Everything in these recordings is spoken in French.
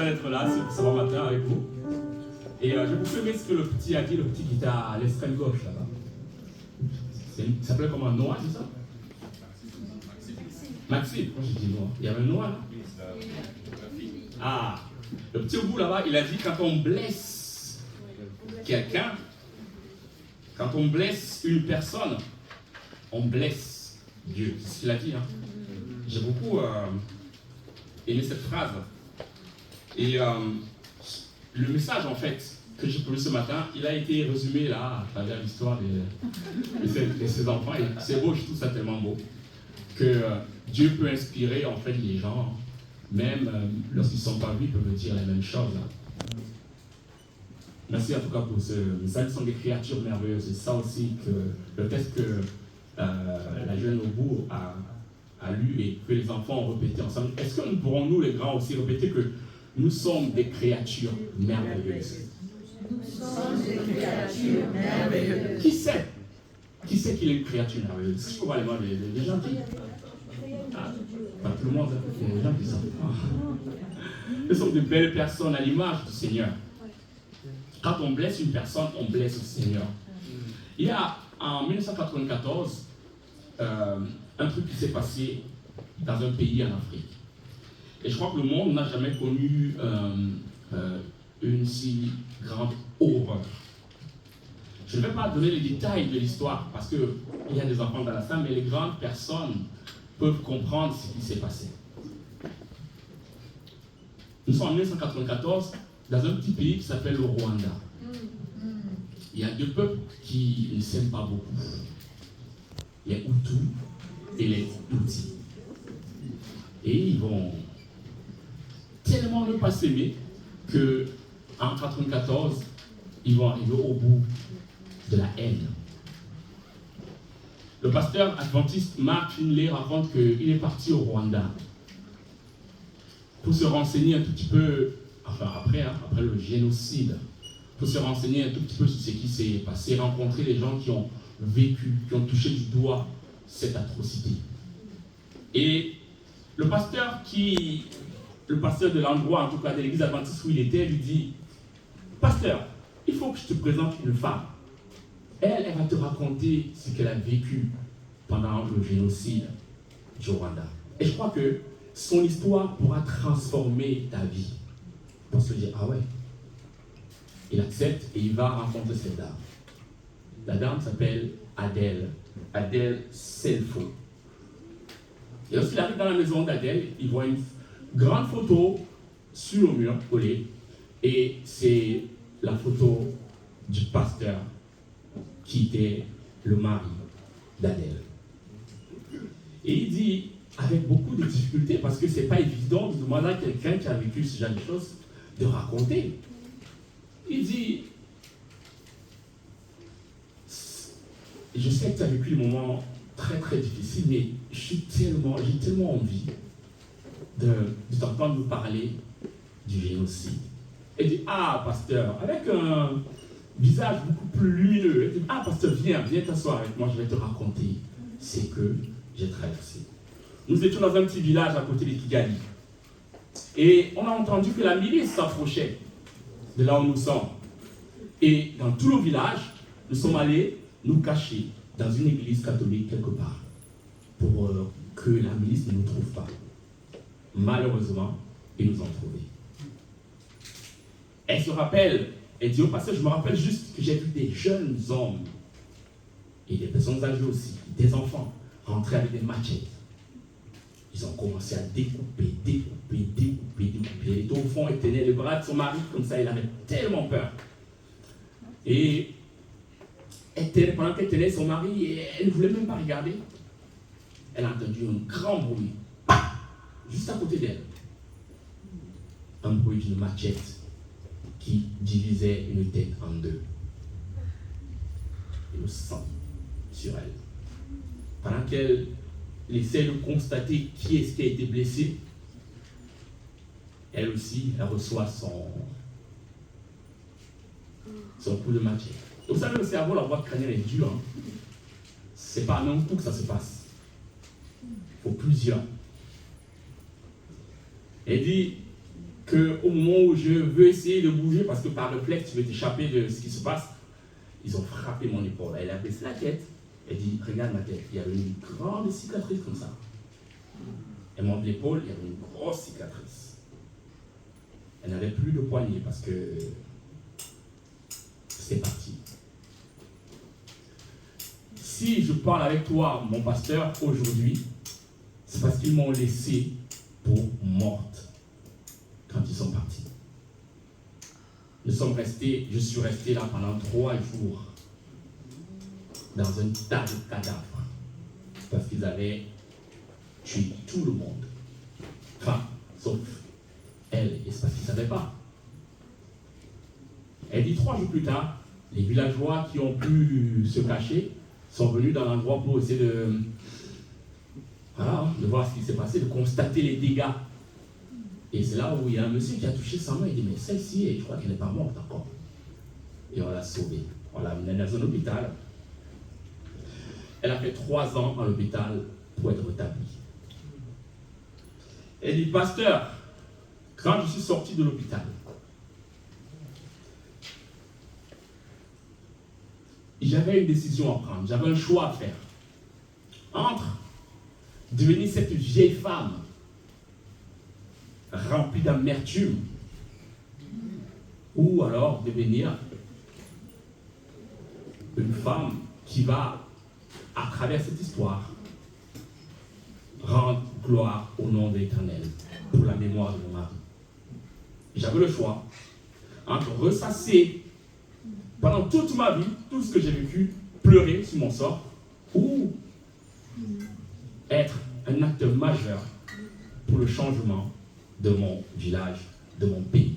content d'être là ce matin avec vous. Et j'ai beaucoup aimé ce que le petit a dit, le petit qui était à l'extrême gauche là-bas. Il s'appelait comment, Noah, c'est ça? Maxime. Moi j'ai dit Noah. Il y avait Noah là? Ah, le petit au bout là-bas, il a dit quand on blesse quelqu'un, quand on blesse une personne, on blesse Dieu. C'est ce qu'il a dit. Hein. J'ai beaucoup aimé cette phrase. Et le message en fait que j'ai produit ce matin, il a été résumé là à travers l'histoire de ces enfants. Et c'est beau, je trouve ça tellement beau. Que Dieu peut inspirer en fait les gens, même lorsqu'ils ne sont pas vus, ils peuvent dire la même chose. Merci en tout cas pour ce message. Ce sont des créatures merveilleuses. C'est ça aussi que le texte que la jeune au bout a lu et que les enfants ont répété ensemble. Est-ce que nous pourrons, nous les grands aussi, répéter que nous sommes des créatures merveilleuses? Nous sommes des créatures merveilleuses. Qui sait qu'il est une créature merveilleuse? Est-ce que je peux voir les mains des gens qui... Pas tout le monde, il y a des gens qui savent pas. Nous sommes de belles personnes à l'image du Seigneur. Quand on blesse une personne, on blesse le Seigneur. Il y a en 1994 un truc qui s'est passé dans un pays en Afrique. Et je crois que le monde n'a jamais connu une si grande horreur. Je ne vais pas donner les détails de l'histoire parce qu'il y a des enfants dans la salle, mais les grandes personnes peuvent comprendre ce qui s'est passé. Nous sommes en 1994 dans un petit pays qui s'appelle le Rwanda. Il y a deux peuples qui ne s'aiment pas beaucoup. Les Hutus et les Tutsis. Et ils vont tellement ne pas s'aimer qu'en 1994, ils vont arriver au bout de la haine. Le pasteur adventiste Mark Finlay raconte qu'il est parti au Rwanda pour se renseigner un tout petit peu, enfin après le génocide, pour se renseigner un tout petit peu sur ce qui s'est passé, rencontrer les gens qui ont vécu, qui ont touché du doigt cette atrocité. Et le pasteur de l'endroit, en tout cas de l'église adventiste où il était, lui dit: Pasteur, il faut que je te présente une femme. Elle va te raconter ce qu'elle a vécu pendant le génocide du Rwanda. Et je crois que son histoire pourra transformer ta vie. On se dit: ah ouais. Il accepte et il va rencontrer cette dame. La dame s'appelle Adèle Selfo. Et lorsqu'il arrive dans la maison d'Adèle, il voit une grande photo sur le mur collée. Et c'est la photo du pasteur qui était le mari d'Adèle. Et il dit, avec beaucoup de difficultés, parce que ce n'est pas évident de demander à quelqu'un qui a vécu ce genre de choses de raconter. Il dit, je sais que tu as vécu des moments très très difficiles, mais j'ai tellement envie de t'entendre nous parler du génocide. Il dit, ah pasteur, avec un visage beaucoup plus lumineux, il dit, ah pasteur, viens t'asseoir avec moi, je vais te raconter ce que j'ai traversé. Nous étions dans un petit village à côté de Kigali. Et on a entendu que la milice s'approchait de là où nous sommes. Et dans tout le village, nous sommes allés nous cacher dans une église catholique quelque part pour que la milice ne nous trouve pas. Malheureusement, ils nous ont trouvés. Elle se rappelle, elle dit au pasteur, je me rappelle juste que j'ai vu des jeunes hommes et des personnes âgées aussi, des enfants, rentrer avec des machettes. Ils ont commencé à découper. Elle était au fond, elle tenait les bras de son mari comme ça, il avait tellement peur. Et pendant qu'elle tenait son mari, elle ne voulait même pas regarder. Elle a entendu un grand bruit, juste à côté d'elle. Un bruit d'une machette qui divisait une tête en deux. Et le sang sur elle. Pendant qu'elle essaie de constater qui est-ce qui a été blessé, elle aussi, elle reçoit son coup de machette. Vous savez, le cerveau, la voie crânienne est dure. Hein? C'est pas en un coup que ça se passe. Il faut plusieurs. Elle dit, qu'au moment où je veux essayer de bouger, parce que par réflexe, tu veux t'échapper de ce qui se passe, ils ont frappé mon épaule. Elle a baissé la tête. Elle dit, regarde ma tête, il y avait une grande cicatrice comme ça. Elle monte l'épaule, il y avait une grosse cicatrice. Elle n'avait plus de poignet parce que c'est parti. Si je parle avec toi, mon pasteur, aujourd'hui, c'est parce qu'ils m'ont laissé pour morte quand ils sont partis. Je suis resté là pendant 3 jours dans un tas de cadavres parce qu'ils avaient tué tout le monde. Enfin, sauf elle, et c'est parce qu'ils ne savaient pas. Elle dit 3 jours plus tard, les villageois qui ont pu se cacher sont venus dans l'endroit pour essayer de voir ce qui s'est passé, de constater les dégâts. Et c'est là où il y a un monsieur qui a touché sa main et dit, mais celle-ci, je crois qu'elle n'est pas morte encore. Et on l'a sauvée. On l'a amenée dans un hôpital. Elle a fait 3 ans à l'hôpital pour être rétablie. Elle dit, pasteur, quand je suis sorti de l'hôpital, j'avais une décision à prendre, j'avais un choix à faire. Entre devenir cette vieille femme remplie d'amertume, ou alors devenir une femme qui va, à travers cette histoire, rendre gloire au nom de l'Éternel pour la mémoire de mon mari. J'avais le choix entre ressasser pendant toute ma vie, tout ce que j'ai vécu, pleurer sur mon sort, ou être un acteur majeur pour le changement de mon village, de mon pays.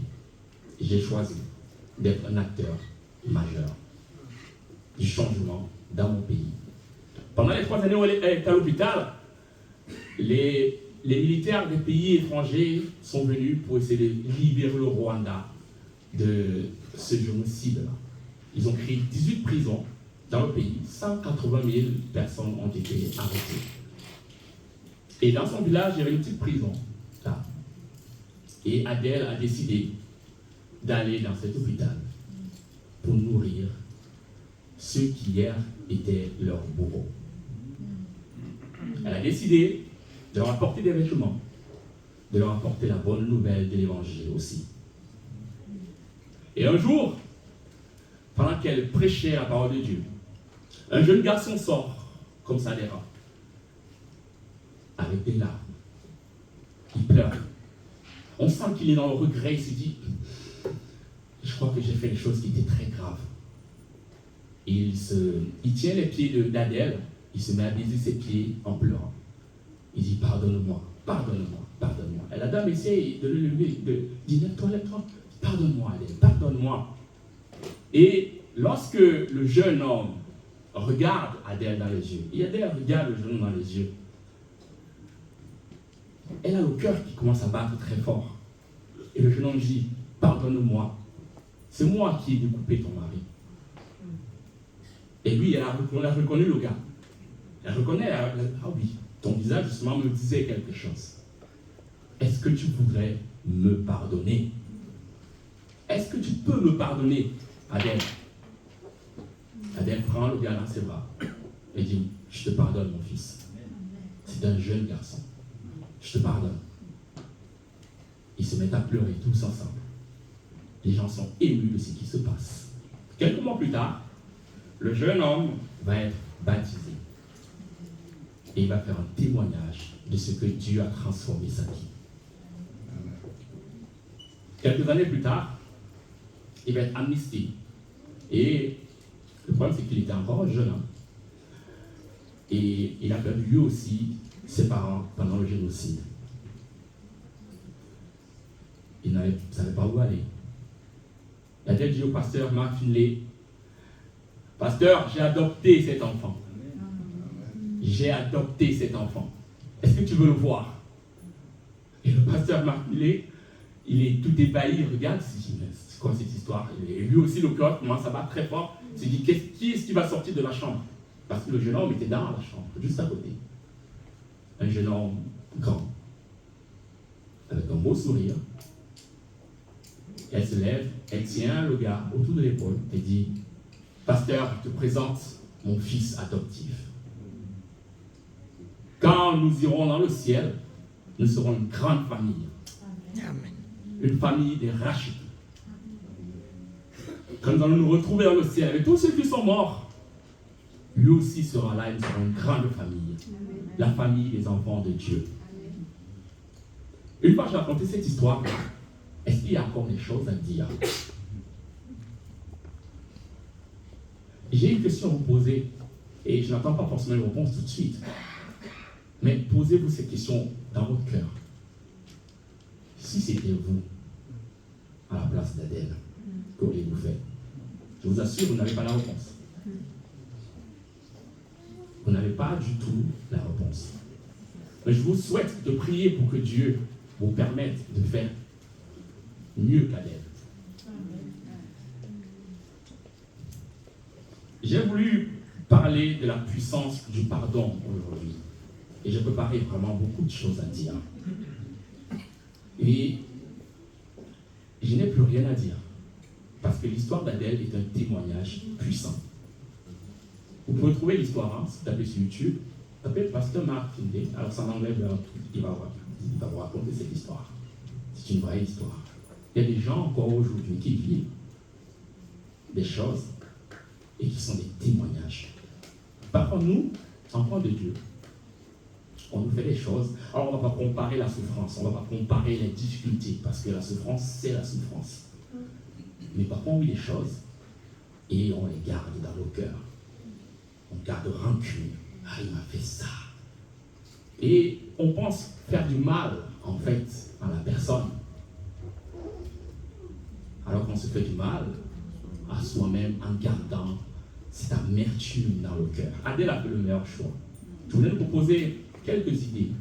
J'ai choisi d'être un acteur majeur du changement dans mon pays. Pendant les 3 années où elle est à l'hôpital, les militaires des pays étrangers sont venus pour essayer de libérer le Rwanda de ce génocide-là. Ils ont créé 18 prisons dans le pays. 180 000 personnes ont été arrêtées. Et dans son village, il y avait une petite prison, là. Et Adèle a décidé d'aller dans cet hôpital pour nourrir ceux qui hier étaient leurs bourreaux. Elle a décidé de leur apporter des vêtements, de leur apporter la bonne nouvelle de l'évangile aussi. Et un jour, pendant qu'elle prêchait la parole de Dieu, un jeune garçon sort comme ça des rangs, avec des larmes. Il pleure. On sent qu'il est dans le regret, il se dit, je crois que j'ai fait des choses qui étaient très graves. Et il tient les pieds d'Adèle, il se met à baiser ses pieds en pleurant. Il dit, pardonne-moi, pardonne-moi, pardonne-moi. Et la dame essaie de le lever, de dire, lève-toi, lève-toi, pardonne-moi, Adèle, pardonne-moi. Et lorsque le jeune homme regarde Adèle dans les yeux, et Adèle regarde le jeune homme dans les yeux, elle a le cœur qui commence à battre très fort. Et le jeune homme dit, pardonne-moi, c'est moi qui ai découpé ton mari. Et lui, on a reconnu le gars. Elle reconnaît, ah oui, ton visage justement me disait quelque chose. Est-ce que tu voudrais me pardonner? Est-ce que tu peux me pardonner, Adèle? Adèle prend le gars dans ses bras et dit, je te pardonne mon fils. C'est un jeune garçon. Je te pardonne. Ils se mettent à pleurer tous ensemble. Les gens sont émus de ce qui se passe. Quelques mois plus tard, le jeune homme va être baptisé. Et il va faire un témoignage de ce que Dieu a transformé sa vie. Quelques années plus tard, il va être amnistié. Et le problème, c'est qu'il était encore jeune homme. Et il a perdu lui aussi ses parents pendant le génocide. Il ne savait pas où aller. Il a dit au pasteur Mark Finlay, pasteur, j'ai adopté cet enfant. J'ai adopté cet enfant. Est-ce que tu veux le voir? Et le pasteur Mark Finlay, il est tout ébahi, il regarde, il se dit, mais c'est quoi cette histoire? Et lui aussi, le cœur commence à battre très fort. Il se dit, qui est-ce qui va sortir de la chambre? Parce que le jeune homme était dans la chambre, juste à côté. Un jeune homme grand, avec un beau sourire, Elle se lève, elle tient le gars autour de l'épaule et dit, pasteur, je te présente mon fils adoptif. Quand nous irons dans le ciel, nous serons une grande famille. Amen. Une famille des rachetés. Quand nous allons nous retrouver dans le ciel avec tous ceux qui sont morts, lui aussi sera là, il sera une grande famille. La famille des enfants de Dieu. Une fois que j'ai raconté cette histoire, est-ce qu'il y a encore des choses à dire? J'ai une question à vous poser et je n'attends pas forcément une réponse tout de suite. Mais posez-vous cette question dans votre cœur. Si c'était vous, à la place d'Adèle, qu'auriez-vous fait? Je vous assure, vous n'avez pas la réponse. Vous n'avez pas du tout la réponse. Mais je vous souhaite de prier pour que Dieu vous permette de faire mieux qu'Adèle. J'ai voulu parler de la puissance du pardon aujourd'hui. Et j'ai préparé vraiment beaucoup de choses à dire. Et je n'ai plus rien à dire. Parce que l'histoire d'Adèle est un témoignage puissant. Vous pouvez trouver l'histoire, hein, si vous tapez sur YouTube. Tapez Pasteur Mark Finley. Alors c'est en anglais, il va vous raconter cette histoire. C'est une vraie histoire. Il y a des gens encore aujourd'hui qui vivent des choses et qui sont des témoignages. Parfois, nous, enfants de Dieu, on nous fait des choses. Alors, on ne va pas comparer la souffrance, on ne va pas comparer les difficultés, parce que la souffrance, c'est la souffrance. Mais parfois, on vit des choses et on les garde dans nos cœurs. On garde rancune. Ah, il m'a fait ça. Et on pense faire du mal, en fait, à la personne. Alors qu'on se fait du mal à soi-même en gardant cette amertume dans le cœur. Adèle a fait le meilleur choix. Je voulais vous proposer quelques idées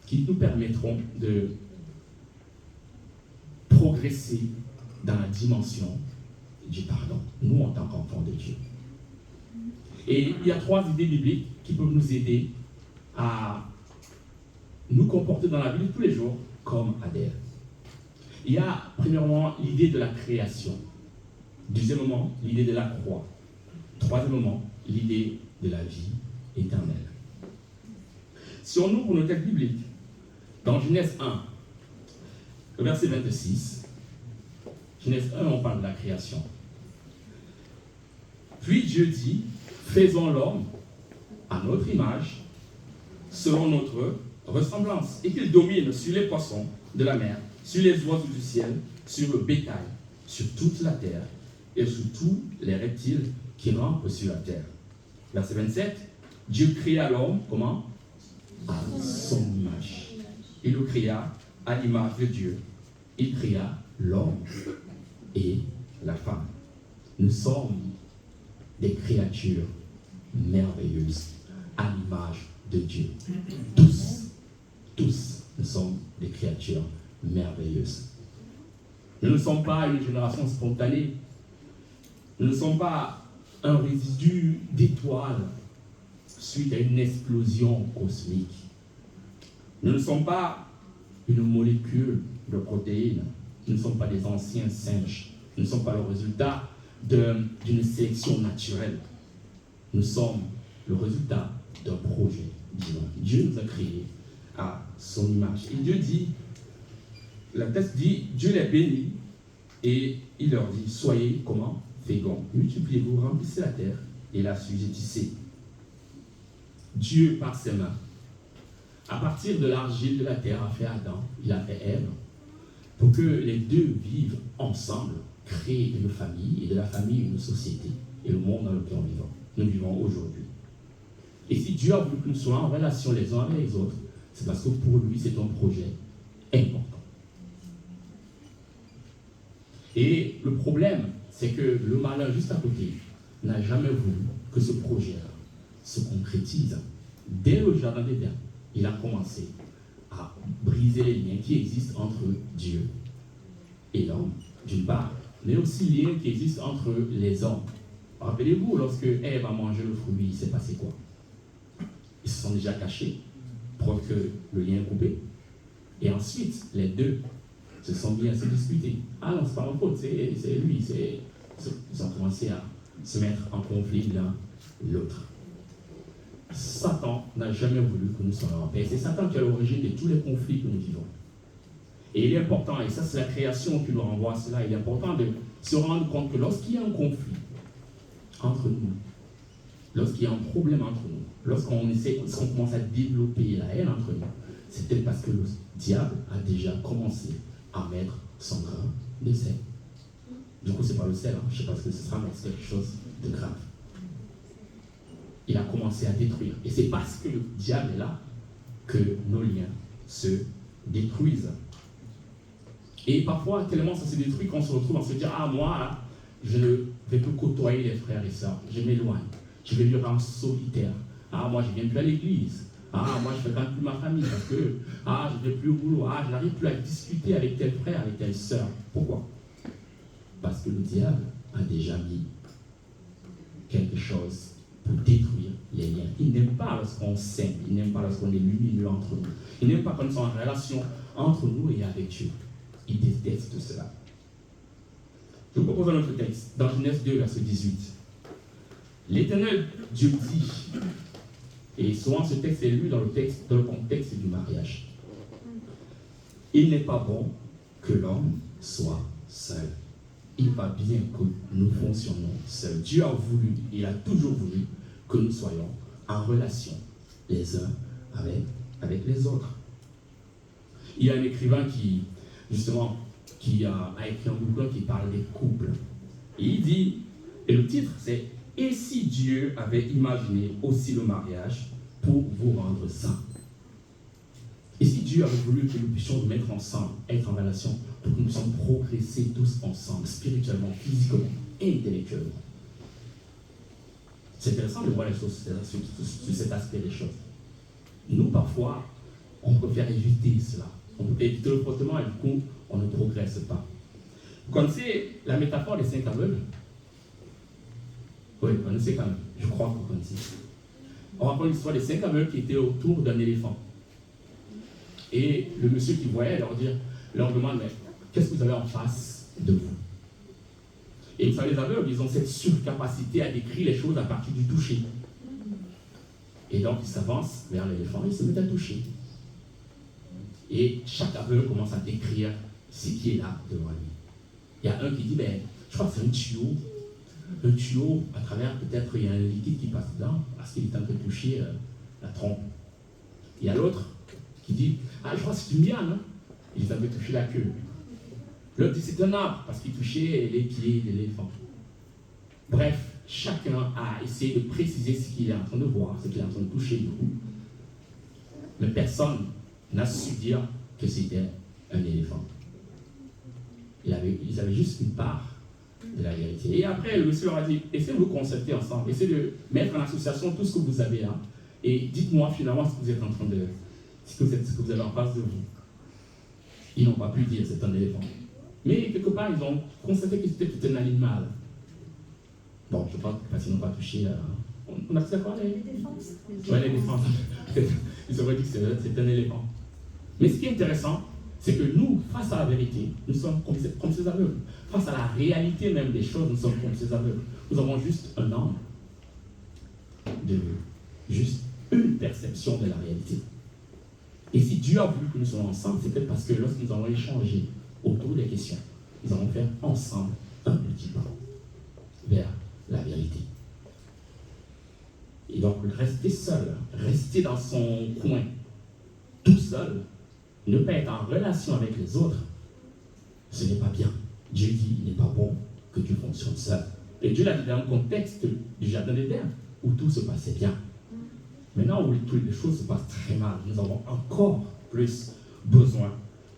qui nous permettront de progresser dans la dimension du pardon, nous en tant qu'enfants de Dieu. Et il y a 3 idées bibliques qui peuvent nous aider à nous comporter dans la vie de tous les jours comme Adèle. Il y a premièrement l'idée de la création. Deuxièmement, l'idée de la croix. Troisièmement, l'idée de la vie éternelle. Si on ouvre nos textes bibliques, dans Genèse 1, le verset 26, Genèse 1, on parle de la création. Puis Dieu dit, faisons l'homme à notre image, selon notre ressemblance, et qu'il domine sur les poissons de la mer, sur les oiseaux du ciel, sur le bétail, sur toute la terre, et sur tous les reptiles qui rampent sur la terre. Verset 27, Dieu créa l'homme, comment? À son image. Il le créa à l'image de Dieu. Il créa l'homme et la femme. Nous sommes des créatures merveilleuses à l'image de Dieu. Tous, nous sommes des créatures merveilleuses. Nous ne sommes pas une génération spontanée. Nous ne sommes pas un résidu d'étoiles suite à une explosion cosmique. Nous ne sommes pas une molécule de protéines. Nous ne sommes pas des anciens singes. Nous ne sommes pas le résultat d'une sélection naturelle. Nous sommes le résultat d'un projet divin. Dieu nous a créés à son image. Et Dieu dit, la texte dit, Dieu les bénit et il leur dit, soyez comment? Féconds, multipliez-vous, remplissez la terre et l'assujettissez. Dieu, par ses mains, à partir de l'argile de la terre, a fait Adam, il a fait Ève, pour que les deux vivent ensemble, créer une famille, et de la famille une société, et le monde dans lequel nous vivons aujourd'hui. Et si Dieu a voulu que nous soyons en relation les uns avec les autres, c'est parce que pour lui, c'est un projet important. Et le problème, c'est que le malin juste à côté n'a jamais voulu que ce projet-là se concrétise. Dès le jardin d'Éden, il a commencé à briser les liens qui existent entre Dieu et l'homme, d'une part, mais aussi les liens qui existent entre les hommes. Rappelez-vous, lorsque Ève a mangé le fruit, il s'est passé quoi? Ils se sont déjà cachés, preuve que le lien est coupé. Et ensuite, les deux se sont mis à se disputer. Ah non, c'est pas ma faute, c'est lui. Ils ont commencé à se mettre en conflit l'un l'autre. Satan n'a jamais voulu que nous soyons en paix. C'est Satan qui est à l'origine de tous les conflits que nous vivons. Et il est important, et ça c'est la création qui nous renvoie à cela, il est important de se rendre compte que lorsqu'il y a un conflit entre nous, lorsqu'il y a un problème entre nous, lorsqu'on commence à développer la haine entre nous, c'est peut-être parce que le diable a déjà commencé à mettre son grain de sel. Du coup, c'est pas le sel, je ne sais pas ce que ce sera, mais c'est quelque chose de grave. Il a commencé à détruire. Et c'est parce que le diable est là que nos liens se détruisent. Et parfois, tellement ça se détruit qu'on se retrouve à se dire, ah moi, là, je ne vais plus côtoyer les frères et sœurs, je m'éloigne, je vais vivre en solitaire. Ah moi, je ne viens plus à l'église. Ah moi, je ne fréquente plus ma famille parce que, ah, je ne vais plus au boulot. Ah, je n'arrive plus à discuter avec tel frère, avec telle sœur. Pourquoi? Parce que le diable a déjà mis quelque chose pour détruire les liens. Il n'aime pas lorsqu'on s'aime, il n'aime pas lorsqu'on est lumineux entre nous. Il n'aime pas quand nous sommes en relation entre nous et avec Dieu. Il déteste cela. Je vous propose un autre texte, dans Genèse 2, verset 18. L'Éternel Dieu dit, et souvent ce texte est lu dans le contexte du mariage. Il n'est pas bon que l'homme soit seul. Il va bien que nous fonctionnions seuls. Dieu a voulu, il a toujours voulu que nous soyons en relation les uns avec les autres. Il y a un écrivain qui a écrit un bouquin qui parle des couples. Et il dit, et le titre c'est « Et si Dieu avait imaginé aussi le mariage pour vous rendre saints ?» Et si Dieu avait voulu que nous puissions nous mettre ensemble, être en relation, pour que nous puissions progresser tous ensemble, spirituellement, physiquement, intellectuellement. C'est intéressant de voir les choses sur cet aspect des choses. Nous, parfois, on préfère éviter cela. On peut éviter le frottement et du coup, on ne progresse pas. Vous connaissez la métaphore des 5 aveugles? Oui, vous connaissez quand même. Je crois que vous connaissez. On raconte l'histoire des 5 aveugles qui étaient autour d'un éléphant. Et le monsieur qui voyait leur demande, mais qu'est-ce que vous avez en face de vous? Et vous savez, les aveugles, ils ont cette surcapacité à décrire les choses à partir du toucher. Et donc, ils s'avancent vers l'éléphant et ils se mettent à toucher. Et chaque aveugle commence à décrire ce qui est là devant lui. Il y a un qui dit, ben, je crois que c'est un tuyau. Un tuyau, à travers, peut-être, il y a un liquide qui passe dedans, parce qu'il est en train de toucher la trompe. Il y a l'autre qui dit, ah, je crois que c'est une liane, hein? Il avait touché la queue. L'autre dit, c'est un arbre, parce qu'il touchait les pieds de l'éléphant. Bref, chacun a essayé de préciser ce qu'il est en train de voir, ce qu'il est en train de toucher du coup. Mais personne n'a su dire que c'était un éléphant. Ils avaient juste une part de la vérité. Et après, le monsieur leur a dit, essayez de vous concerter ensemble, essayez de mettre en association tout ce que vous avez là, et dites-moi finalement ce que vous êtes en train de... ce que vous avez en face de vous. Ils n'ont pas pu dire c'est un éléphant. Mais quelque part, ils ont constaté que c'était un animal. Bon, je pense parce qu'ils n'ont pas touché... on a fait quoi les défenses? Oui, les défenses. Ils auraient dit que c'est un éléphant. Mais ce qui est intéressant, c'est que nous, face à la vérité, nous sommes comme ces aveugles. Face à la réalité même des choses, nous sommes comme ces aveugles. Nous avons juste un angle de vue, juste une perception de la réalité. Et si Dieu a voulu que nous soyons ensemble, c'est peut-être parce que lorsque nous avons échangé autour des questions, nous allons faire ensemble un petit pas vers la vérité. Et donc, rester seul, rester dans son coin, tout seul, ne pas être en relation avec les autres, ce n'est pas bien. Dieu dit, il n'est pas bon que tu fonctionnes seul. Et Dieu l'a dit dans le contexte du jardin d'Éden, où tout se passait bien. Maintenant, où toutes les choses se passent très mal, nous avons encore plus besoin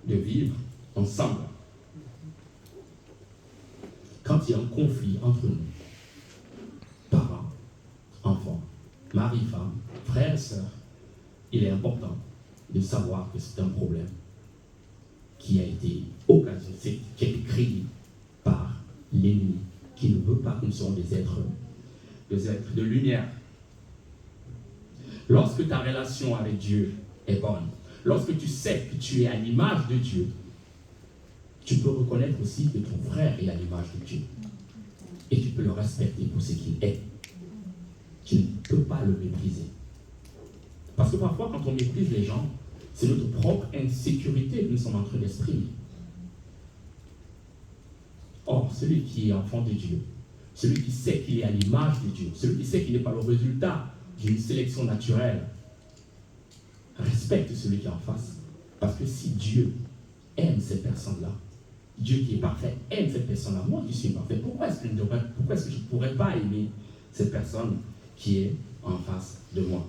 de vivre ensemble. Quand il y a un conflit entre nous, parents, enfants, mari, femme, frères et sœurs, il est important de savoir que c'est un problème qui a été occasionné, qui a été créé par l'ennemi, qui ne veut pas que nous soyons des êtres de lumière. Lorsque ta relation avec Dieu est bonne, lorsque tu sais que tu es à l'image de Dieu, tu peux reconnaître aussi que ton frère est à l'image de Dieu. Et tu peux le respecter pour ce qu'il est. Tu ne peux pas le mépriser. Parce que parfois, quand on méprise les gens, c'est notre propre insécurité que nous sommes en train d'exprimer. Or, celui qui est enfant de Dieu, celui qui sait qu'il est à l'image de Dieu, celui qui sait qu'il n'est pas le résultat d'une sélection naturelle, respecte celui qui est en face. Parce que si Dieu aime cette personne-là, Dieu qui est parfait aime cette personne-là, moi qui suis parfait, pourquoi est-ce que je ne pourrais pas aimer cette personne qui est en face de moi?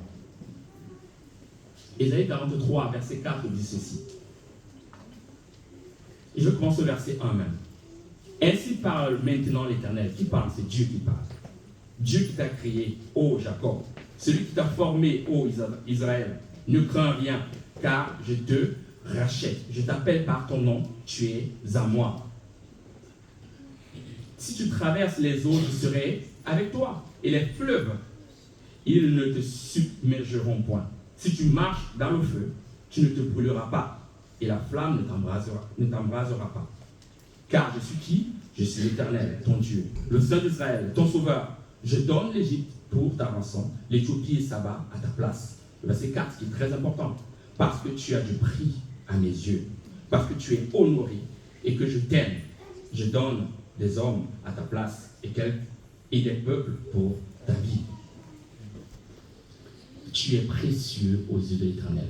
Ésaïe 43, verset 4 dit ceci. Et je commence au verset 1 même. Ainsi parle maintenant l'Éternel. Qui parle? C'est Dieu qui parle. Dieu qui t'a créé, ô Jacob. Celui qui t'a formé, ô Israël. Ne crains rien, car je te rachète. Je t'appelle par ton nom, tu es à moi. Si tu traverses les eaux, je serai avec toi. Et les fleuves, ils ne te submergeront point. Si tu marches dans le feu, tu ne te brûleras pas. Et la flamme ne t'embrasera pas. Car je suis qui? Je suis l'Éternel, ton Dieu, le Saint d'Israël, ton Sauveur. Je donne l'Égypte pour ta rançon, l'Éthiopie et Saba à ta place. Le verset 4 qui est très important. Parce que tu as du prix à mes yeux, parce que tu es honoré et que je t'aime, je donne des hommes à ta place et des peuples pour ta vie. Tu es précieux aux yeux de l'Éternel.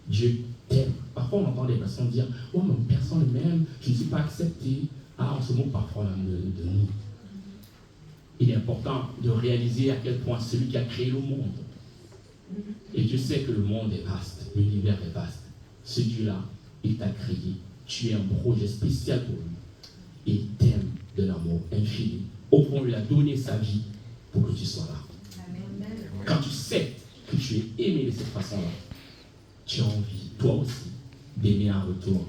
Dieu t'aime. Parfois, on entend des personnes dire « Oh, mais personne ne m'aime, je ne suis pas accepté. » Ah, on se moque parfois de nous. Il est important de réaliser à quel point celui qui a créé le monde, et Dieu sait que le monde est vaste, l'univers est vaste. Ce Dieu-là, il t'a créé. Tu es un projet spécial pour lui. Il t'aime de l'amour infini. Au point où il a donné sa vie pour que tu sois là. Amen. Quand tu sais que tu es aimé de cette façon-là, tu as envie, toi aussi, d'aimer en retour,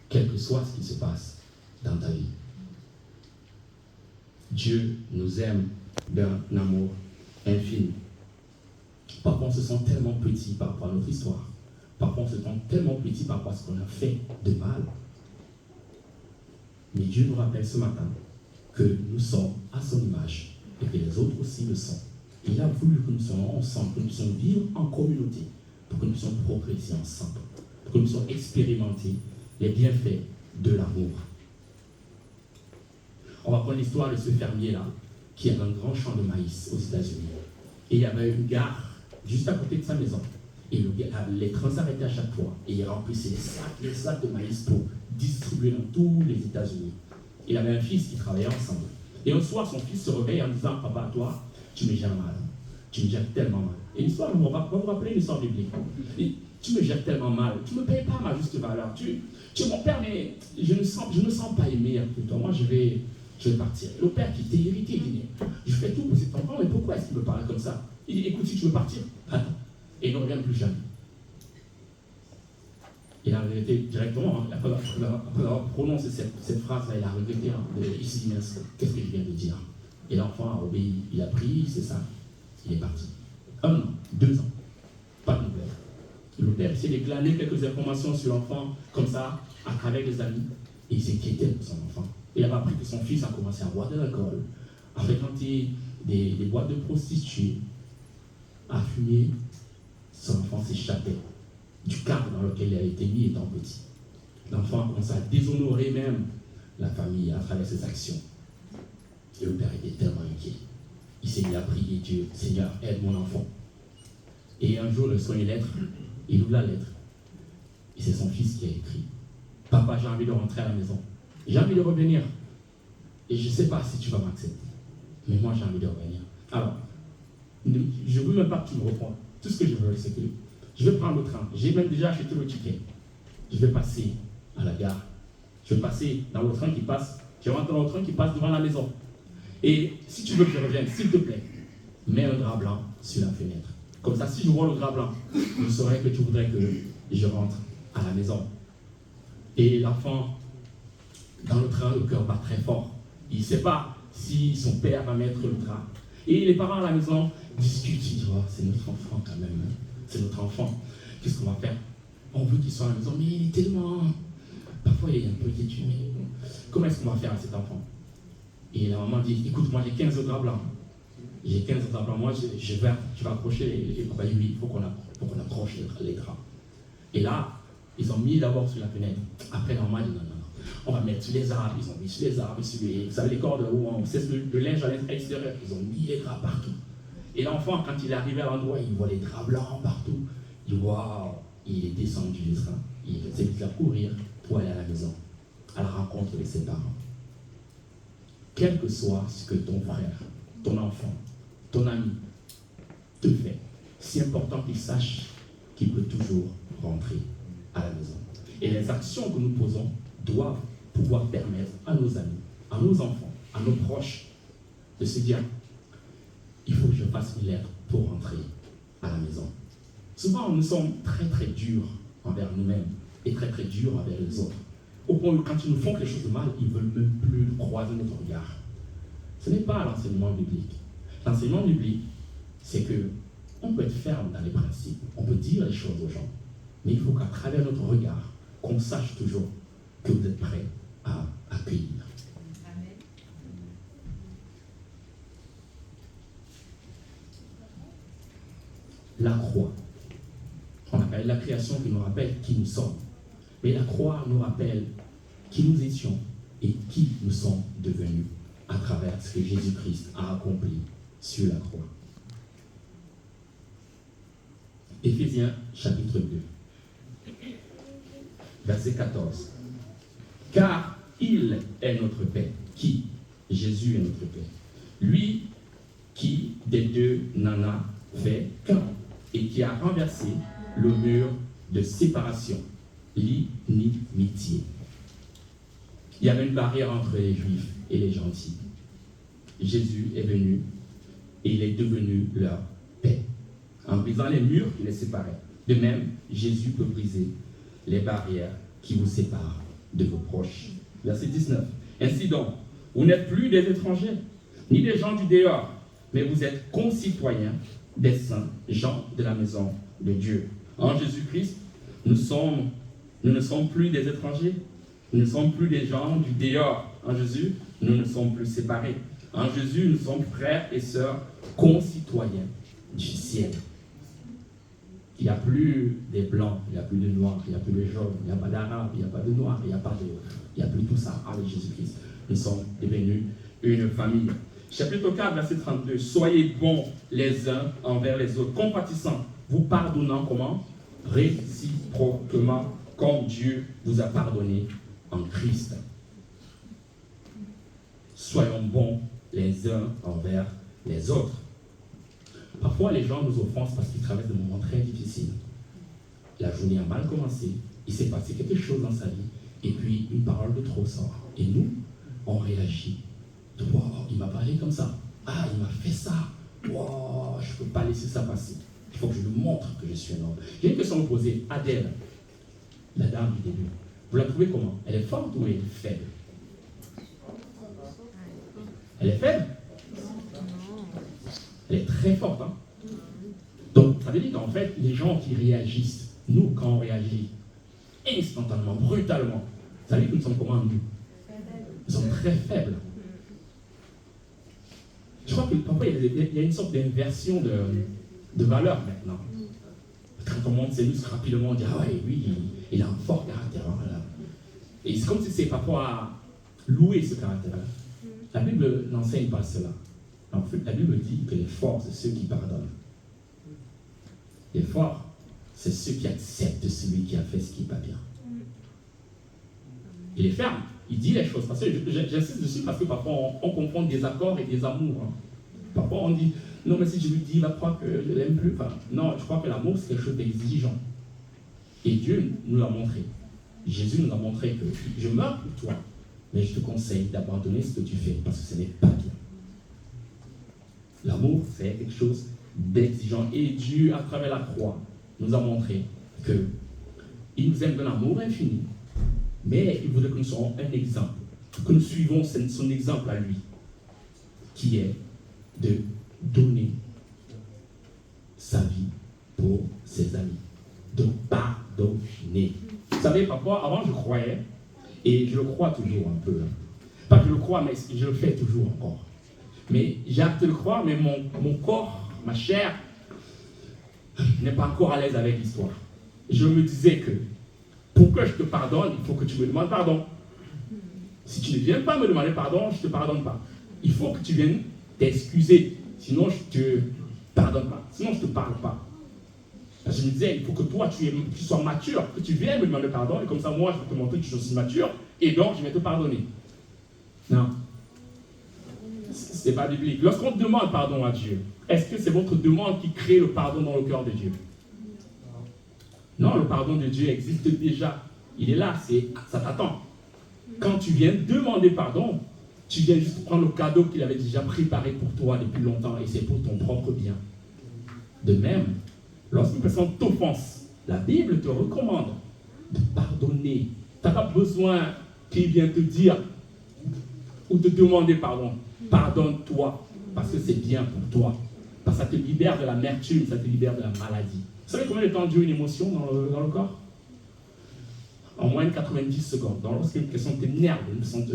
quel que soit ce qui se passe dans ta vie. Dieu nous aime d'un amour infini. Parfois, on se sent tellement petit par rapport à notre histoire. Parfois, on se sent tellement petit par rapport à ce qu'on a fait de mal. Mais Dieu nous rappelle ce matin que nous sommes à son image et que les autres aussi le sont. Il a voulu que nous soyons ensemble, que nous puissions vivre en communauté, pour que nous puissions progresser ensemble, pour que nous puissions expérimenter les bienfaits de l'amour. On va prendre l'histoire de ce fermier-là, qui avait un grand champ de maïs aux États-Unis. Et il y avait une gare juste à côté de sa maison. Et les trains s'arrêtaient à chaque fois. Et il remplissait les sacs de maïs pour distribuer dans tous les États-Unis. Il avait un fils qui travaillait ensemble. Et un soir, son fils se réveille en disant « Papa, toi, tu me gères mal. Tu me gères tellement mal. » Et l'histoire, on va vous rappeler une histoire biblique. Et, tu me gères tellement mal. Tu ne me payes pas ma juste valeur. Tu es mon père, mais je ne sens pas aimé pour toi. Moi, je vais partir. Et le père qui était irrité, il dit « Je fais tout pour cet enfant, mais pourquoi est-ce qu'il me parle comme ça ?» Il dit « Écoute, si tu veux partir, attends. » Et il ne revient plus jamais. Il a regretté directement, après avoir prononcé cette phrase-là, il a regretté, il s'est dit, qu'est-ce que je viens de dire? Et l'enfant a obéi, il a pris, c'est ça, il est parti. 1 an, 2 ans, pas de nouvelles. Le père s'est déclaré quelques informations sur l'enfant, comme ça, à travers les amis, et il s'inquiétait pour son enfant. Il avait appris que son fils a commencé à boire de l'alcool, à fréquenter des boîtes de prostituées, à fumer. Son enfant s'échappait du cadre dans lequel il a été mis étant petit. L'enfant a commencé à déshonorer même la famille à travers ses actions. Et le père était tellement inquiet. Il s'est mis à prier Dieu, « Seigneur, aide mon enfant. » Et un jour, il reçoit une lettre, il ouvre la lettre, et c'est son fils qui a écrit, « Papa, j'ai envie de rentrer à la maison. J'ai envie de revenir. Et je ne sais pas si tu vas m'accepter. Mais moi, j'ai envie de revenir. Alors, je ne veux même pas que tu me reprends. Tout ce que je veux, c'est que je vais prendre le train. J'ai même déjà acheté le ticket. Je vais passer à la gare. Je vais passer dans le train qui passe. Je rentre dans le train qui passe devant la maison. Et si tu veux que je revienne, s'il te plaît, mets un drap blanc sur la fenêtre. Comme ça, si je vois le drap blanc, je saurai que tu voudrais que je rentre à la maison. Et l'enfant, dans le train, le cœur bat très fort. Il ne sait pas si son père va mettre le drap. Et les parents à la maison discutent. Ils disent, oh, c'est notre enfant quand même. C'est notre enfant. Qu'est-ce qu'on va faire? On veut qu'il soit à la maison, mais il est tellement... Parfois, il est un peu Dieu, mais comment est-ce qu'on va faire à cet enfant? Et la maman dit, écoute, moi j'ai 15 draps blancs. J'ai 15 draps blancs, moi je vais accrocher les draps. Oui, il faut qu'on accroche les draps. Et là, ils ont mis d'abord sur la fenêtre. Après, la maman dit, non, on va mettre sur les arbres. Ils ont mis sur les arbres, sur vous savez, les cordes où on cesse le linge à l'extérieur. Ils ont mis les draps partout. Et l'enfant, quand il est arrivé à l'endroit, il voit les draps blancs partout. Il dit, waouh, il est descendu du train. Il s'est mis à courir pour aller à la maison, à la rencontre de ses parents. Quel que soit ce que ton frère, ton enfant, ton ami te fait, c'est important qu'il sache qu'il peut toujours rentrer à la maison. Et les actions que nous posons doivent pouvoir permettre à nos amis, à nos enfants, à nos proches de se dire, il faut que je fasse une lettre pour rentrer à la maison. Souvent, nous sommes très très durs envers nous-mêmes et très très durs envers les autres. Au point où quand ils nous font quelque chose de mal, ils ne veulent même plus croiser notre regard. Ce n'est pas l'enseignement biblique. L'enseignement biblique, c'est que on peut être ferme dans les principes, on peut dire les choses aux gens, mais il faut qu'à travers notre regard, qu'on sache toujours que vous êtes prêts à accueillir. Amen. La croix. On appelle la création qui nous rappelle qui nous sommes. Mais la croix nous rappelle qui nous étions et qui nous sommes devenus à travers ce que Jésus-Christ a accompli sur la croix. Éphésiens chapitre 2, verset 14. Car il est notre Père. Qui? Jésus est notre Père. Lui qui des deux n'en a fait qu'un et qui a renversé le mur de séparation, l'inimitié. Il y avait une barrière entre les Juifs et les gentils. Jésus est venu et il est devenu leur paix, en brisant les murs qui les séparaient. De même, Jésus peut briser les barrières qui vous séparent de vos proches. Verset 19. Ainsi donc, vous n'êtes plus des étrangers, ni des gens du dehors, mais vous êtes concitoyens des saints, gens de la maison de Dieu. En Jésus-Christ, nous ne sommes plus des étrangers, nous ne sommes plus des gens du dehors. En Jésus, nous ne sommes plus séparés. En Jésus, nous sommes frères et sœurs concitoyens du ciel. Il n'y a plus des blancs, il n'y a plus de noirs, il n'y a plus de jaunes, il n'y a pas d'arabes, il n'y a pas de noirs, il n'y a plus tout ça avec Jésus-Christ. Nous sommes devenus une famille. Chapitre 4, verset 32. Soyez bons les uns envers les autres, compatissants, vous pardonnant comment? Réciproquement, comme Dieu vous a pardonné en Christ. Soyons bons les uns envers les autres. Parfois, les gens nous offensent parce qu'ils traversent des moments très difficiles. La journée a mal commencé, il s'est passé quelque chose dans sa vie, et puis une parole de trop sort. Et nous, on réagit. Wow, il m'a parlé comme ça. Ah, il m'a fait ça. Wow, je ne peux pas laisser ça passer. Il faut que je lui montre que je suis un homme. J'ai une question à vous poser. Adèle, la dame du début, vous la trouvez comment? Elle est forte ou elle est faible? Elle est faible? Elle est très forte. Hein? Donc, ça veut dire qu'en fait, les gens qui réagissent, nous, quand on réagit instantanément, brutalement, ça veut dire que nous sommes comment, nous? Nous sommes très faibles. Je crois que parfois, il y a une sorte d'inversion de valeur maintenant. Quand on monte ses muscles rapidement, on dit, ah ouais, oui, il a un fort caractère. Hein, voilà. Et c'est comme si c'est parfois à louer ce caractère-là. La Bible n'enseigne pas cela. En fait, la Bible dit que les forts, c'est ceux qui pardonnent. Les forts, c'est ceux qui acceptent celui qui a fait ce qui n'est pas bien. Il est ferme, il dit les choses. Parce que j'insiste dessus parce que parfois on confond des accords et des amours. Hein. Parfois on dit, non mais si je lui dis, il va croire que je ne l'aime plus. Enfin, non, je crois que l'amour c'est quelque chose d'exigeant. Et Dieu nous l'a montré. Jésus nous a montré que je meurs pour toi, mais je te conseille d'abandonner ce que tu fais parce que ce n'est pas bien. L'amour, c'est quelque chose d'exigeant. Et Dieu, à travers la croix, nous a montré qu'il nous aime d'un amour infini, mais il voudrait que nous soyons un exemple, que nous suivons son exemple à lui, qui est de donner sa vie pour ses amis, de pardonner. Vous savez, parfois, avant je croyais, Et je le crois toujours un peu. Pas que je le crois, mais je le fais toujours encore. Mais j'ai hâte de le croire, mais mon corps, ma chair, n'est pas encore à l'aise avec l'histoire. Je me disais que pour que je te pardonne, il faut que tu me demandes pardon. Si tu ne viens pas me demander pardon, je ne te pardonne pas. Il faut que tu viennes t'excuser. Sinon, je ne te pardonne pas. Sinon, je ne te parle pas. Je me disais, il faut que toi, tu sois mature, que tu viennes me demander pardon, et comme ça, moi, je vais te montrer que je suis mature, et donc, je vais te pardonner. Non. Ce n'est pas biblique. Lorsqu'on demande pardon à Dieu, est-ce que c'est votre demande qui crée le pardon dans le cœur de Dieu? Non, le pardon de Dieu existe déjà. Il est là, ça t'attend. Quand tu viens demander pardon, tu viens juste prendre le cadeau qu'il avait déjà préparé pour toi depuis longtemps, et c'est pour ton propre bien. De même, lorsqu'une personne t'offense, la Bible te recommande de pardonner. Tu n'as pas besoin qu'il vienne te dire ou te demander pardon. Pardonne-toi, parce que c'est bien pour toi. Parce que ça te libère de l'amertume, ça te libère de la maladie. Vous savez combien de temps dure une émotion dans le corps? En moins de 90 secondes. Donc, lorsqu'une question t'énerve, une question te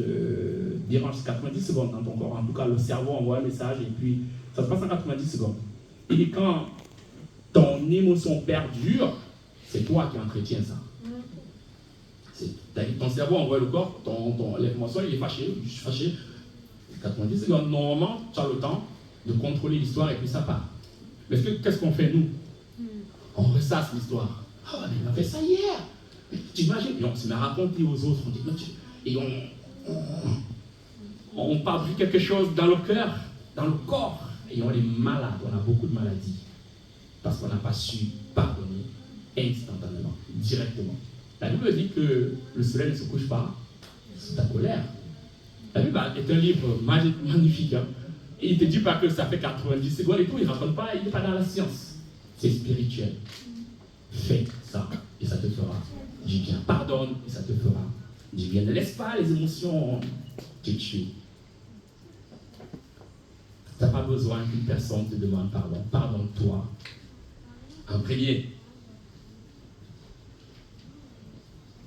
dérange, 90 secondes dans ton corps. En tout cas, le cerveau envoie un message et puis ça se passe en 90 secondes. Et quand ton émotion perdure, c'est toi qui entretiens ça. Ton cerveau envoie le corps, l'émotion, il est fâché, je suis fâché. 90 secondes, normalement, tu as le temps de contrôler l'histoire et puis ça part. Mais qu'est-ce qu'on fait nous? On ressasse l'histoire. Ah, mais on a fait ça hier. Tu imagines? Et on se met à raconter aux autres. On dit, et on fabrique quelque chose dans le cœur, dans le corps. Et on est malade, on a beaucoup de maladies. Parce qu'on n'a pas su pardonner instantanément, directement. La Bible dit que le soleil ne se couche pas sous ta colère. La Bible est un livre magnifique. Hein? Et il ne te dit pas que ça fait 90 secondes et tout, il ne raconte pas, il n'est pas dans la science. C'est spirituel. Fais ça et ça te fera du bien. Pardonne et ça te fera du bien. Ne laisse pas les émotions te tuer. Tu n'as pas besoin qu'une personne te demande pardon. Pardonne-toi. En premier.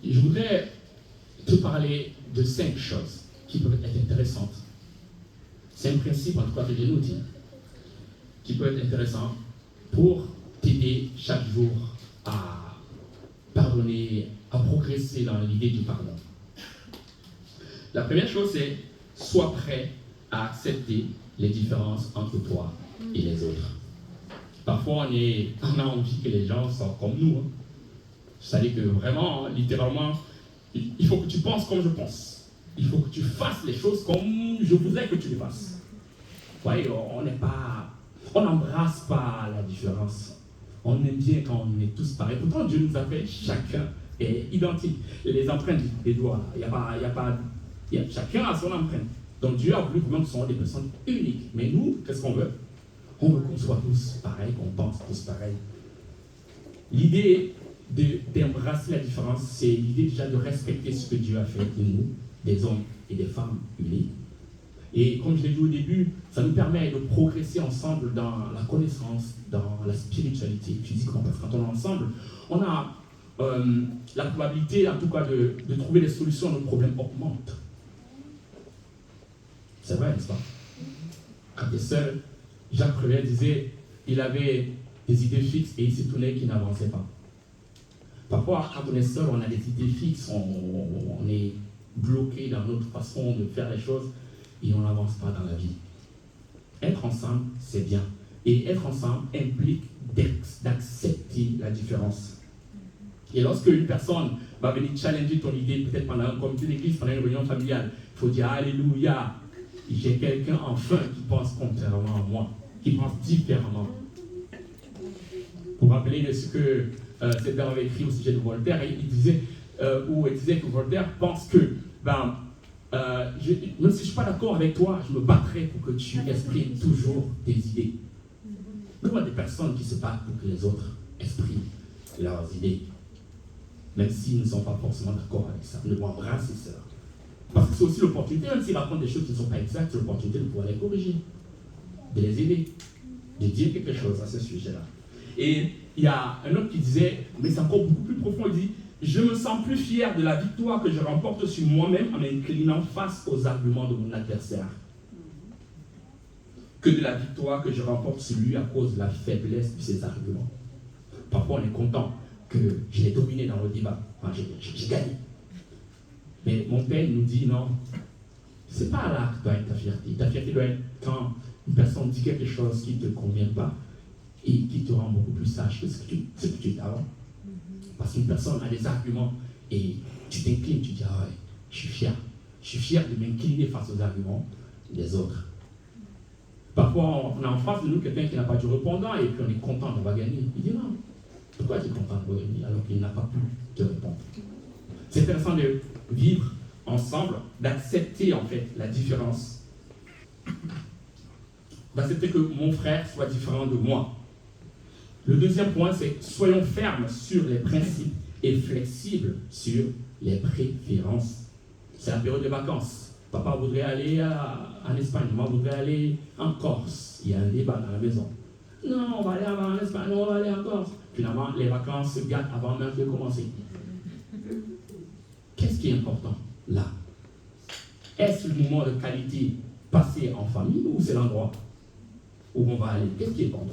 Je voudrais te parler de 5 choses qui peuvent être intéressantes. 5 principes, en tout cas, que Dieu nous dit, qui peuvent être intéressants pour t'aider chaque jour à pardonner, à progresser dans l'idée du pardon. La première chose, c'est sois prêt à accepter les différences entre toi et les autres. Parfois, on a envie que les gens soient comme nous. Hein. C'est-à-dire que vraiment, littéralement, il faut que tu penses comme je pense. Il faut que tu fasses les choses comme je voudrais que tu les fasses. Vous voyez, on n'embrasse pas la différence. On aime bien quand on est tous pareils. Pourtant, Dieu nous a fait, chacun est identique. Les empreintes des doigts, chacun a son empreinte. Donc Dieu a voulu vraiment que nous soyons des personnes uniques. Mais nous, qu'est-ce qu'on veut? On veut qu'on soit tous pareils, qu'on pense tous pareils. L'idée d'embrasser la différence, c'est l'idée déjà de respecter ce que Dieu a fait de nous, des hommes et des femmes unis. Et comme je l'ai dit au début, ça nous permet de progresser ensemble dans la connaissance, dans la spiritualité physiquement. Parce que quand on est ensemble, on a la probabilité, en tout cas, de trouver des solutions à nos problèmes augmente. C'est vrai, n'est-ce pas? Quand tu es seul, Jacques Prévert disait, il avait des idées fixes et il s'étonnait qu'il n'avançait pas. Parfois, quand on est seul, on a des idées fixes, on est bloqué dans notre façon de faire les choses et on n'avance pas dans la vie. Être ensemble, c'est bien. Et être ensemble implique d'accepter la différence. Et lorsque une personne va venir challenger ton idée, peut-être pendant un comité d'église, pendant une réunion familiale, il faut dire Alléluia, j'ai quelqu'un enfin qui pense contrairement à moi, qui pense différemment. Pour rappeler de ce que cet homme avait écrit au sujet de Voltaire, il disait que Voltaire pense que, même si je ne suis pas d'accord avec toi, je me battrai pour que tu exprimes toujours tes idées. Nous avons des personnes qui se battent pour que les autres expriment leurs idées, même s'ils ne sont pas forcément d'accord avec ça. Nous devons embrasser ça. Parce que c'est aussi l'opportunité, même s'ils racontent des choses qui ne sont pas exactes, c'est l'opportunité de pouvoir les corriger, de les aider, de dire quelque chose à ce sujet-là. Et il y a un autre qui disait, mais c'est encore beaucoup plus profond, il dit, je me sens plus fier de la victoire que je remporte sur moi-même en m'inclinant face aux arguments de mon adversaire que de la victoire que je remporte sur lui à cause de la faiblesse de ses arguments. Parfois, on est content que je l'ai dominé dans le débat. Enfin, j'ai gagné. Mais mon père nous dit non, c'est pas là que doit être ta fierté. Ta fierté doit être quand une personne dit quelque chose qui ne te convient pas et qui te rend beaucoup plus sage que ce que tu es avant. Parce qu'une personne a des arguments et tu t'inclines, tu dis ah ouais, je suis fier. Je suis fier de m'incliner face aux arguments des autres. Parfois, on a en face de nous quelqu'un qui n'a pas du répondant et puis on est content d'avoir gagné. Il dit non, pourquoi tu es content d'avoir gagné alors qu'il n'a pas pu te répondre? C'est intéressant de vivre ensemble, d'accepter en fait la différence. D'accepter que mon frère soit différent de moi. Le deuxième point, c'est soyons fermes sur les principes et flexibles sur les préférences. C'est la période de vacances. Papa voudrait aller en Espagne, maman voudrait aller en Corse. Il y a un débat dans la maison. Non, on va aller en Espagne, non, on va aller en Corse. Finalement, les vacances se gâtent avant même de commencer. Qu'est-ce qui est important là? Est-ce le moment de qualité passé en famille ou c'est l'endroit où on va aller? Qu'est-ce qui est important?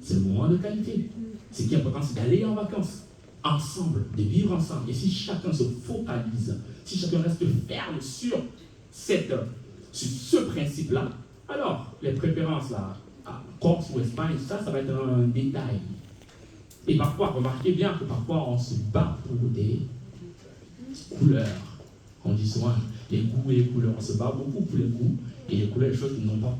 C'est le moment de qualité. Ce qui est important, c'est d'aller en vacances ensemble, de vivre ensemble. Et si chacun se focalise, si chacun reste ferme sur ce principe-là, alors les préférences là, à Corse ou Espagne, ça va être un détail. Et parfois, remarquez bien que parfois on se bat pour des couleurs. On dit souvent les goûts et les couleurs. On se bat beaucoup pour les goûts et les couleurs, des choses qui n'ont pas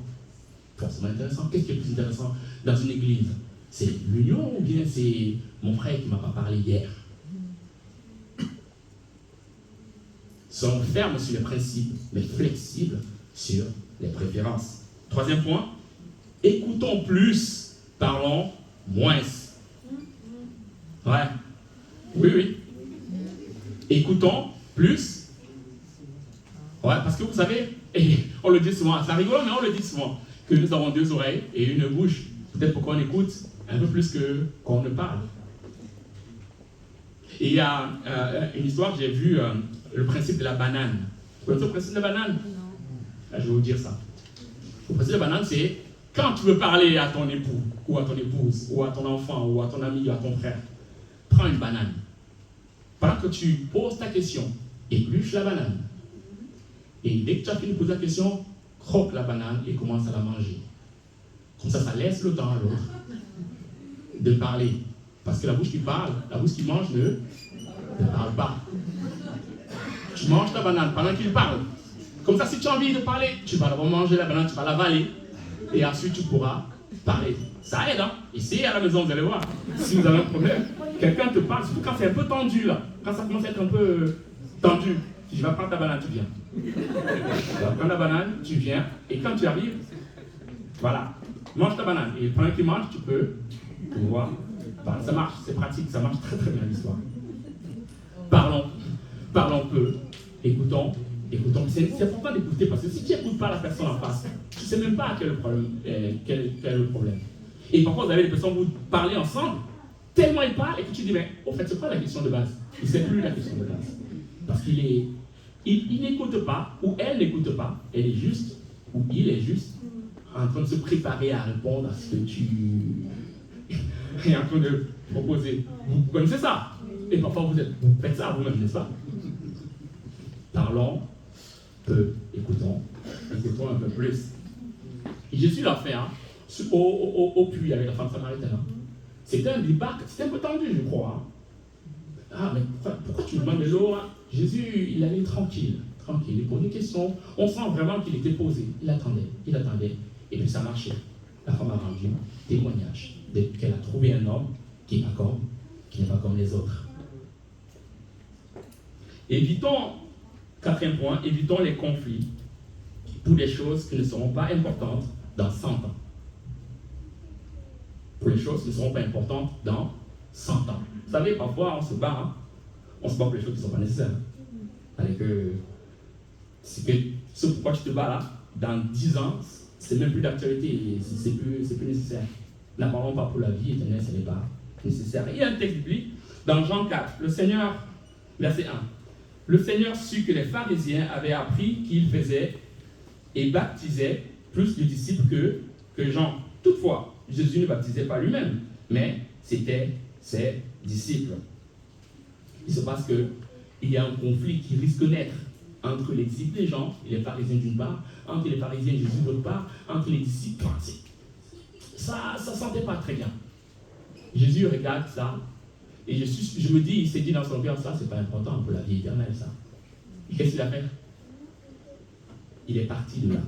forcément intéressant. Qu'est-ce qui est plus intéressant dans une église? C'est l'union ou bien c'est mon frère qui ne m'a pas parlé hier? Soyons fermes sur les principes, mais flexibles sur les préférences. Troisième point, écoutons plus, parlons moins. Ouais. Oui. Écoutons plus. Ouais, parce que vous savez, et on le dit souvent, c'est rigolo, mais on le dit souvent, que nous avons deux oreilles et une bouche. Peut-être pourquoi on écoute un peu plus qu'on ne parle. Et il y a une histoire, j'ai vu le principe de la banane. Vous connaissez le principe de la banane? Non. Je vais vous dire ça. Le principe de la banane, c'est quand tu veux parler à ton époux, ou à ton épouse, ou à ton enfant, ou à ton ami, ou à ton frère, prends une banane. Pendant que tu poses ta question, épluche la banane. Et dès que tu as fini de poser la question, croque la banane et commence à la manger. Comme ça laisse le temps à l'autre de parler. Parce que la bouche qui parle, la bouche qui mange ne parle pas. Tu manges ta banane pendant qu'il parle. Comme ça, si tu as envie de parler, tu vas d'abord manger la banane, tu vas l'avaler. Et ensuite, tu pourras parler. Ça aide, hein? Essayez à la maison, vous allez voir. Si vous avez un problème, quelqu'un te parle, surtout quand c'est un peu tendu, là. Quand ça commence à être un peu tendu, tu vas prendre ta banane, tu viens. Tu vas prendre la banane, tu viens. Et quand tu arrives, voilà. Mange ta banane. Et pendant que tu manges, tu peux pouvoir parler. Ça marche, c'est pratique, ça marche très très bien l'histoire. Parlons peu, écoutons. C'est important d'écouter parce que si tu n'écoutes pas la personne en face, tu ne sais même pas quel est le problème. Et parfois, vous avez des personnes, vous parlez ensemble, tellement ils parlent et que tu dis, mais au fait, c'est quoi la question de base? Il ne sait plus la question de base. Parce qu'il n'écoute pas, ou elle n'écoute pas, elle est juste, ou il est juste, en train de se préparer à répondre à ce que tu es en train de proposer. Vous connaissez ça? Et parfois, vous faites ça vous-même, n'est-ce pas? Parlons peu, écoutons un peu plus. Et Jésus l'a fait, hein, au puits avec la femme samaritaine. Hein. C'était un débat, c'était un peu tendu, je crois. Hein. Ah, mais pourquoi tu me demandes de l'eau? Hein? Jésus, il allait tranquille, il posait une question. On sent vraiment qu'il était posé. Il attendait, et puis ça marchait. La femme a rendu témoignage qu'elle a trouvé un homme qui n'est pas comme les autres. Quatrième point, évitons les conflits pour des choses qui ne seront pas importantes dans 100 ans. Pour les choses qui ne seront pas importantes dans 100 ans. Vous savez, parfois, on se bat. Hein? On se bat pour les choses qui ne sont pas nécessaires. Avec ce pourquoi tu te bats là, dans 10 ans, c'est même plus d'actualité, c'est plus nécessaire. N'en parlons pas pour la vie éternelle, ce n'est pas nécessaire. Il y a un texte biblique Dans Jean 4, le Seigneur, verset 1, le Seigneur sut que les pharisiens avaient appris qu'il faisait et baptisait plus de disciples que Jean. Toutefois, Jésus ne baptisait pas lui-même, mais c'était ses disciples. Il se passe qu'il y a un conflit qui risque de naître entre les disciples et Jean et les pharisiens d'une part, entre les pharisiens et Jésus d'autre part, entre les disciples. Ça ne sentait pas très bien. Jésus regarde ça, et je me dis, il s'est dit dans son cœur, ça c'est pas important pour la vie éternelle, ça. Et qu'est-ce qu'il a fait? Il est parti de là.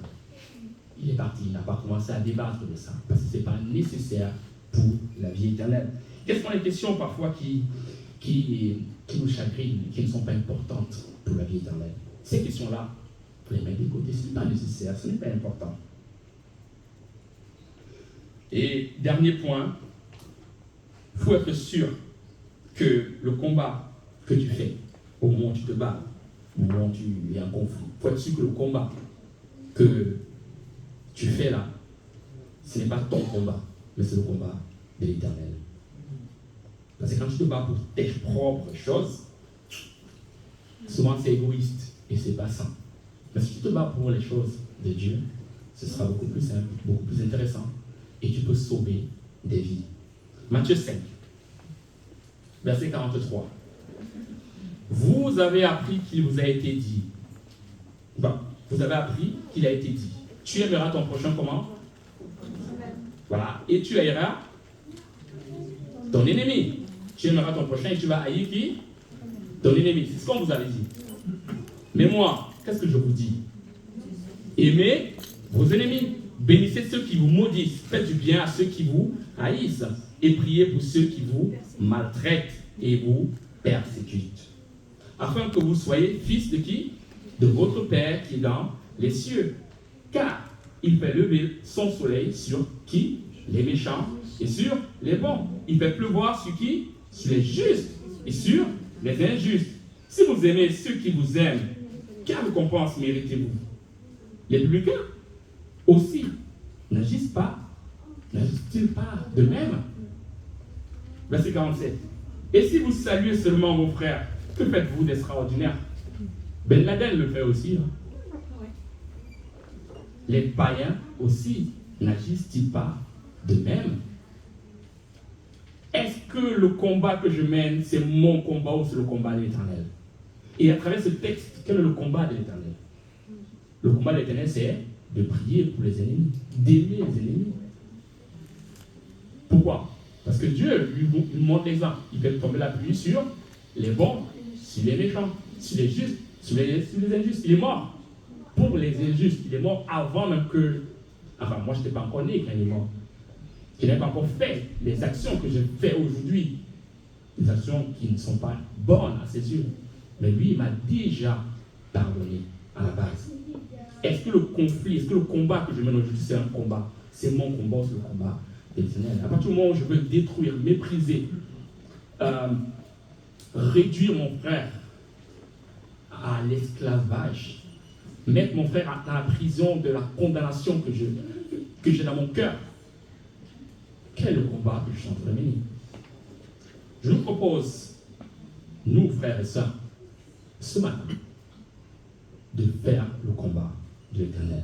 Il est parti, il n'a pas commencé à débattre de ça, parce que ce n'est pas nécessaire pour la vie éternelle. Quelles sont les questions parfois qui nous chagrinent, qui ne sont pas importantes pour la vie éternelle? Ces questions-là, il faut les mettre de côté, ce n'est pas nécessaire, ce n'est pas important. Et dernier point, il faut être sûr que le combat que tu fais, au moment où tu te bats, au moment où il y a un conflit, il faut être sûr que le combat que tu fais là, ce n'est pas ton combat, mais c'est le combat de l'Éternel. Parce que quand tu te bats pour tes propres choses, souvent c'est égoïste et c'est pas sain. Mais si tu te bats pour les choses de Dieu, ce sera beaucoup plus simple, beaucoup plus intéressant et tu peux sauver des vies. Matthieu 5, verset 43. Vous avez appris qu'il vous a été dit. Vous avez appris qu'il a été dit. Tu aimeras ton prochain comment? Voilà. Et tu haïras ton ennemi. Tu aimeras ton prochain et tu vas haïr qui? Ton ennemi. C'est ce qu'on vous avait dit. Mais moi, qu'est-ce que je vous dis? Aimez vos ennemis. Bénissez ceux qui vous maudissent. Faites du bien à ceux qui vous haïssent. Et priez pour ceux qui vous maltraitent et vous persécutent. Afin que vous soyez fils de qui? De votre Père qui est dans les cieux. Car il fait lever son soleil sur qui? Les méchants et sur les bons. Il fait pleuvoir sur qui? Sur les justes et sur les injustes. Si vous aimez ceux qui vous aiment, quelle récompense méritez-vous? Les publicains aussi n'agissent-ils pas de même? Verset 47. Et si vous saluez seulement vos frères, que faites-vous d'extraordinaire? Ben Laden le fait aussi. Les païens aussi n'agissent-ils pas de même? Est-ce que le combat que je mène, c'est mon combat ou c'est le combat de l'Éternel? Et à travers ce texte, quel est le combat de l'Éternel? Le combat de l'Éternel, c'est de prier pour les ennemis, d'aimer les ennemis. Pourquoi? Parce que Dieu lui montre l'exemple. Il fait tomber la pluie sur les bons, sur les méchants, sur les justes, sur les injustes. Il est mort pour les injustes. Il est mort avant même que... Enfin, moi, je n'étais pas encore né quand il est mort. Je n'ai pas encore fait les actions que je fais aujourd'hui. Des actions qui ne sont pas bonnes à ses yeux. Mais lui, il m'a déjà pardonné à la base. Est-ce que le conflit, est-ce que le combat que je mène aujourd'hui, c'est un combat? C'est mon combat, c'est le combat de l'Éternel. À partir du moment où je veux détruire, mépriser, réduire mon frère à l'esclavage, mettre mon frère dans la prison de la condamnation que j'ai dans mon cœur, quel est le combat que je suis en train de mener? Je nous propose, nous frères et sœurs, ce matin, de faire le combat de l'Éternel.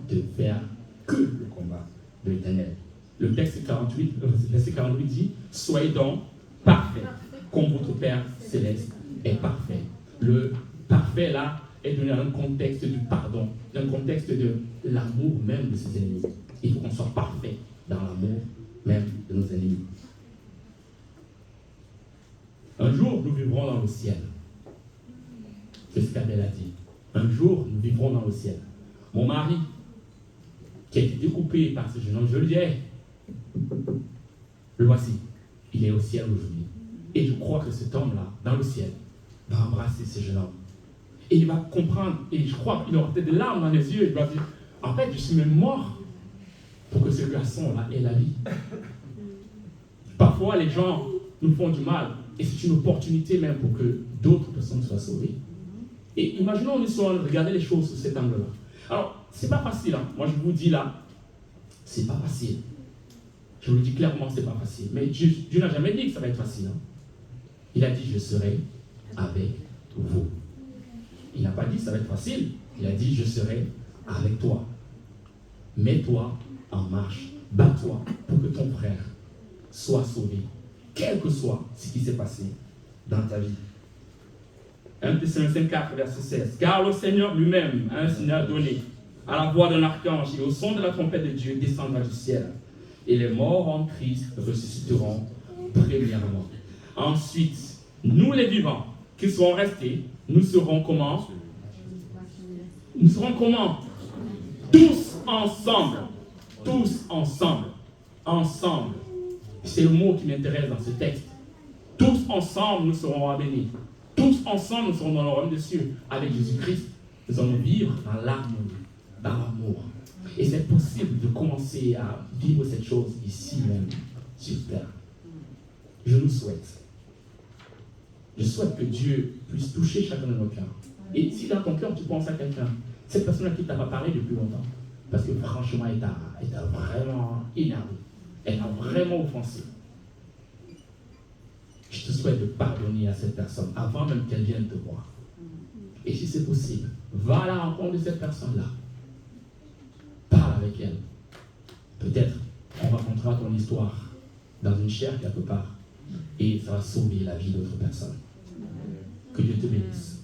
De faire que le combat de l'Éternel. Le texte 48, verset 48 dit, soyez donc parfaits, comme votre Père céleste est parfait. Le parfait là est donné dans un contexte du pardon, dans un contexte de l'amour même de ses ennemis. Il faut qu'on soit parfait dans l'amour même de nos ennemis. Un jour, nous vivrons dans le ciel. C'est ce qu'Abel a dit. Un jour, nous vivrons dans le ciel. Mon mari, qui a été découpé par ce jeune homme, je le dirai, le voici. Il est au ciel aujourd'hui. Et je crois que cet homme-là, dans le ciel, va embrasser ce jeune homme. Et il va comprendre, et je crois qu'il aura peut-être des larmes dans les yeux, et il va dire, en fait, je suis même mort pour que ce garçon-là ait la vie. Parfois, les gens nous font du mal, et c'est une opportunité même pour que d'autres personnes soient sauvées. Et imaginons, on est sur regarder les choses sous cet angle-là. Alors, c'est pas facile, hein. Moi je vous dis là, c'est pas facile. Je vous le dis clairement, c'est pas facile. Mais Dieu n'a jamais dit que ça va être facile. Hein. Il a dit, je serai avec vous. Il n'a pas dit, ça va être facile. Il a dit, je serai avec toi. Mets-toi en marche. Bats-toi pour que ton frère soit sauvé, quel que soit ce qui s'est passé dans ta vie. 1 Thessaloniciens 4, verset 16. Car le Seigneur lui-même a un signal donné. À la voix d'un archange et au son de la trompette de Dieu descendra du ciel. Et les morts en Christ ressusciteront premièrement. Ensuite, nous les vivants qui serons restés, nous serons comment? Nous serons comment? Tous ensemble. Tous ensemble. Ensemble. C'est le mot qui m'intéresse dans ce texte. Tous ensemble, nous serons bénis. Tous ensemble, nous serons dans le royaume des cieux avec Jésus-Christ. Nous allons vivre dans l'harmonie, dans l'amour. Et c'est possible de commencer à vivre cette chose ici même, sur terre. Je nous souhaite. Je souhaite que Dieu puisse toucher chacun de nos cœurs. Et si dans ton cœur tu penses à quelqu'un, cette personne à qui tu n'as pas parlé depuis longtemps, parce que franchement, elle t'a vraiment énervé, elle t'a vraiment offensé. Je te souhaite de pardonner à cette personne avant même qu'elle vienne te voir. Et si c'est possible, va à la rencontre de cette personne-là. Parle avec elle. Peut-être on racontera ton histoire dans une chaire quelque part et ça va sauver la vie d'autres personnes. Que Dieu te bénisse.